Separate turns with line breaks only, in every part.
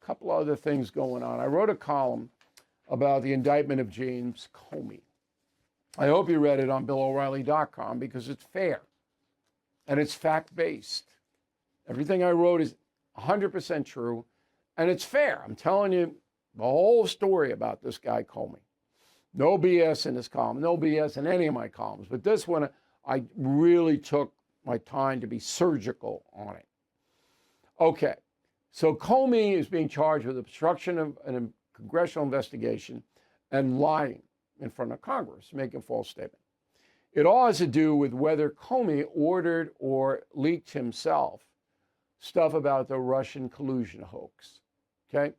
a couple other things going on. I wrote a column about the indictment of James Comey. I hope you read it on BillO'Reilly.com because it's fair and it's fact-based. Everything I wrote is 100% true and it's fair. I'm telling you the whole story about this guy Comey. No BS in this column, no BS in any of my columns, but this one I really took my time to be surgical on it. Okay, so Comey is being charged with obstruction of a congressional investigation and lying in front of Congress, making a false statement. It all has to do with whether Comey ordered or leaked himself stuff about the Russian collusion hoax, okay?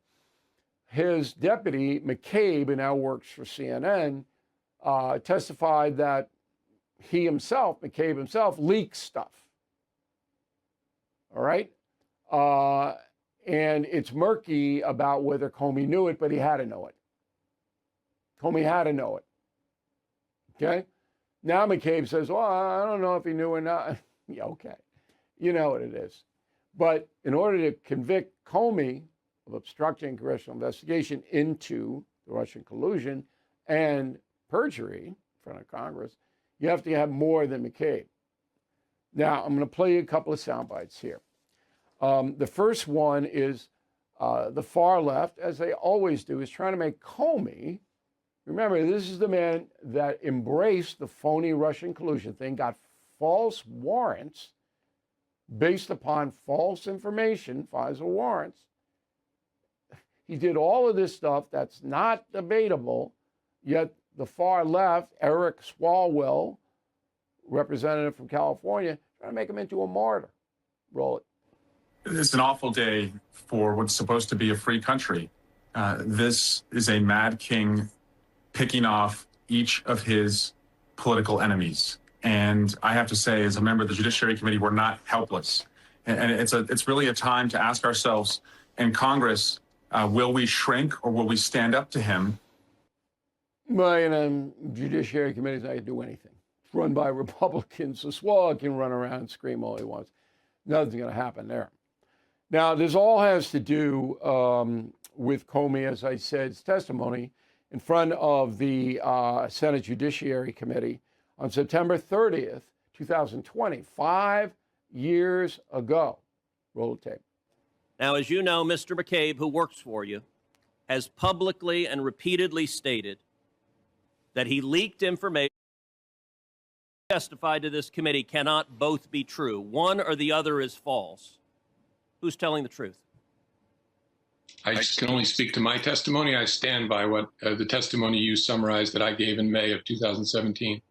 His deputy, McCabe, who now works for CNN, testified that he himself, McCabe himself, leaked stuff, all right? And it's murky about whether Comey knew it, but he had to know it. Comey had to know it, okay? Now McCabe says, well, I don't know if he knew or not. Yeah, okay, you know what it is. But in order to convict Comey of obstructing congressional investigation into the Russian collusion and perjury in front of Congress, you have to have more than McCabe. Now, I'm going to play you a couple of sound bites here. The first one is the far left, as they always do, is trying to make Comey, remember, this is the man that embraced the phony Russian collusion thing, got false warrants based upon false information, FISA warrants. He did all of this stuff that's not debatable, yet the far left, Eric Swalwell, representative from California, trying to make him into a martyr. Roll it.
It's an awful day for what's supposed to be a free country. This is a mad king picking off each of his political enemies. And I have to say, as a member of the Judiciary Committee, we're not helpless. And it's really a time to ask ourselves in Congress, will we shrink or will we stand up to him?
Well, you know, Judiciary Committee is not going to do anything. It's run by Republicans, so Swalwell can run around and scream all he wants. Nothing's going to happen there. Now, this all has to do with Comey, as I said, his testimony in front of the Senate Judiciary Committee on September 30th, 2020, 5 years ago. Roll the tape.
Now, as you know, Mr. McCabe, who works for you, has publicly and repeatedly stated that he leaked information testified to this committee cannot both be true. One or the other is false. Who's telling the truth?
I can only speak to my testimony. I stand by what the testimony you summarized that I gave in May of 2017.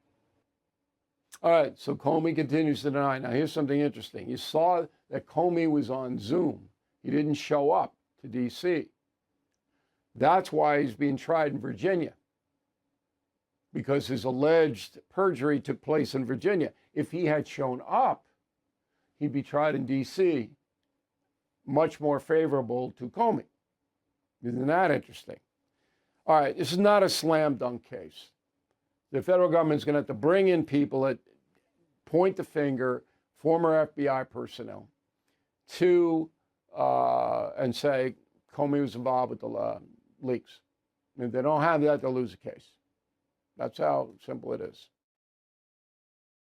All right, so Comey continues to deny. Now, here's something interesting. You saw that Comey was on Zoom. He didn't show up to D.C. That's why he's being tried in Virginia, because his alleged perjury took place in Virginia. If he had shown up, he'd be tried in D.C., much more favorable to Comey. Isn't that interesting? All right, this is not a slam dunk case. The federal government's going to have to bring in people that point the finger, former FBI personnel, to and say Comey was involved with the leaks. And if they don't have that, they'll lose the case. That's how simple it is.